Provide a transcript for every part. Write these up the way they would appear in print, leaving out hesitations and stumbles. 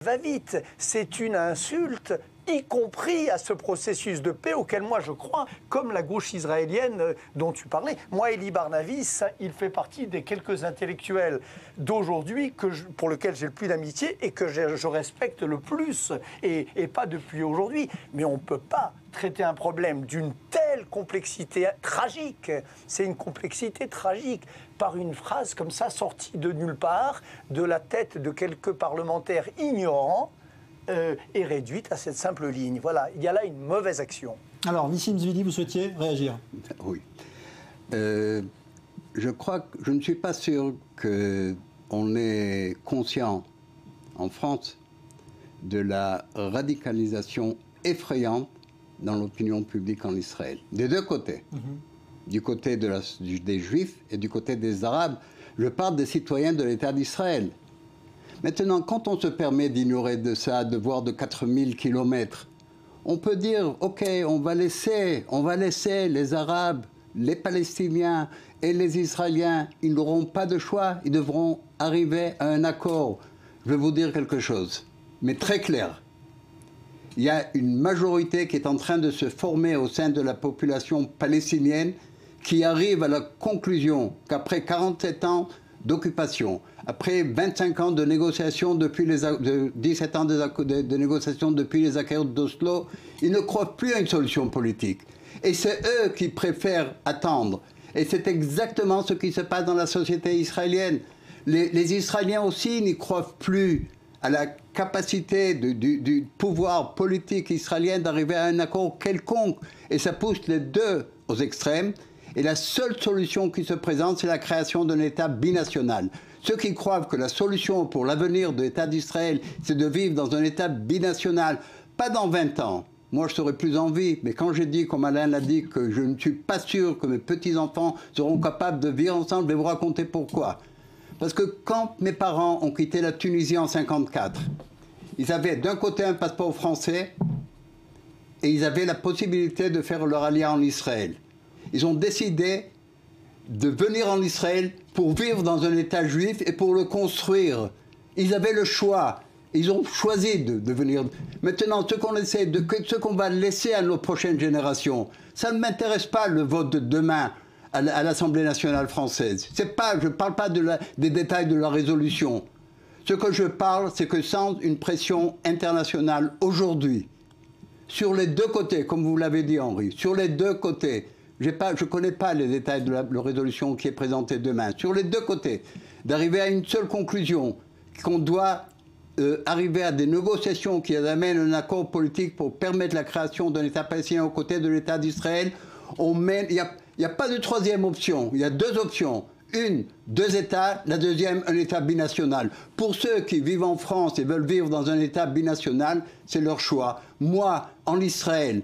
va vite. C'est une insulte, y compris à ce processus de paix auquel moi je crois, comme la gauche israélienne dont tu parlais. Moi, Elie Barnavis, il fait partie des quelques intellectuels d'aujourd'hui pour lesquels j'ai le plus d'amitié et que je respecte le plus, et pas depuis aujourd'hui. Mais on ne peut pas traiter un problème d'une telle complexité tragique, c'est une complexité tragique, par une phrase comme ça sortie de nulle part, de la tête de quelques parlementaires ignorants, est réduite à cette simple ligne. Voilà, il y a là une mauvaise action. Alors, Nissim Zvili, vous souhaitiez réagir? Oui. Je crois que je ne suis pas sûr qu'on est conscient en France de la radicalisation effrayante dans l'opinion publique en Israël. Des deux côtés. Du côté des Juifs et du côté des Arabes. Je parle des citoyens de l'État d'Israël. Maintenant, quand on se permet d'ignorer de ça, de voir de 4000 kilomètres, on peut dire, OK, on va laisser les Arabes, les Palestiniens et les Israéliens, ils n'auront pas de choix, ils devront arriver à un accord. Je vais vous dire quelque chose, mais très clair. Il y a une majorité qui est en train de se former au sein de la population palestinienne qui arrive à la conclusion qu'après 47 ans d'occupation, après 25 ans de négociations depuis 17 ans de négociations depuis les accords d'Oslo, ils ne croient plus à une solution politique. Et c'est eux qui préfèrent attendre. Et c'est exactement ce qui se passe dans la société israélienne. Les Israéliens aussi n'y croient plus à la capacité du pouvoir politique israélien d'arriver à un accord quelconque. Et ça pousse les deux aux extrêmes. Et la seule solution qui se présente, c'est la création d'un État binational. Ceux qui croient que la solution pour l'avenir de l'État d'Israël, c'est de vivre dans un État binational, pas dans 20 ans. Moi, je serais plus en vie. Mais quand j'ai dit, comme Alain l'a dit, que je ne suis pas sûr que mes petits-enfants seront capables de vivre ensemble, je vais vous raconter pourquoi. Parce que quand mes parents ont quitté la Tunisie en 1954, ils avaient d'un côté un passeport français et ils avaient la possibilité de faire leur alliance en Israël. Ils ont décidé de venir en Israël pour vivre dans un État juif et pour le construire. Ils avaient le choix. Ils ont choisi de venir. Maintenant, ce qu'on va laisser à nos prochaines générations, ça ne m'intéresse pas le vote de demain à l'Assemblée nationale française. Je ne parle pas des détails de la résolution. Ce que je parle, c'est que sans une pression internationale aujourd'hui, sur les deux côtés, comme vous l'avez dit Henri, sur les deux côtés, je ne connais pas les détails de la résolution qui est présentée demain. Sur les deux côtés, d'arriver à une seule conclusion, qu'on doit arriver à des négociations qui amènent un accord politique pour permettre la création d'un État palestinien aux côtés de l'État d'Israël. Il n'y a pas de troisième option. Il y a deux options. Une, deux États. La deuxième, un État binational. Pour ceux qui vivent en France et veulent vivre dans un État binational, c'est leur choix. Moi, en Israël,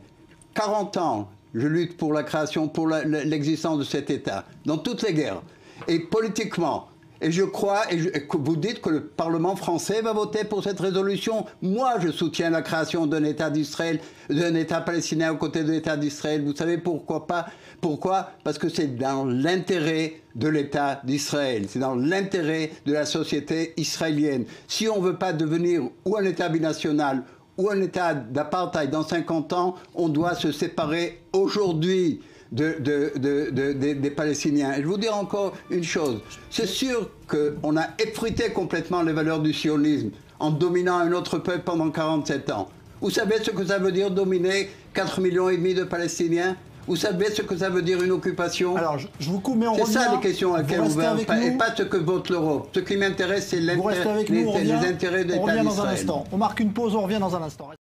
40 ans, je lutte pour la création, pour l'existence de cet État, dans toutes les guerres. Et politiquement, et je crois, vous dites que le Parlement français va voter pour cette résolution. Moi, je soutiens la création d'un État d'Israël, d'un État palestinien aux côtés de l'État d'Israël. Vous savez pourquoi pas? Pourquoi? Parce que c'est dans l'intérêt de l'État d'Israël. C'est dans l'intérêt de la société israélienne. Si on ne veut pas devenir ou un État binational ou un État d'apartheid dans 50 ans, on doit se séparer aujourd'hui des Palestiniens. Et je vous dire encore une chose. C'est sûr qu'on a effrité complètement les valeurs du sionisme en dominant un autre peuple pendant 47 ans. Vous savez ce que ça veut dire dominer 4,5 millions de Palestiniens? Vous savez ce que ça veut dire une occupation? Alors, je vous coupe, mais on revient. C'est ça les questions à laquelle on va, et pas ce que vote l'Europe. Ce qui m'intéresse, c'est les intérêts de l'État d'Israël. On revient dans un instant. On marque une pause, on revient dans un instant.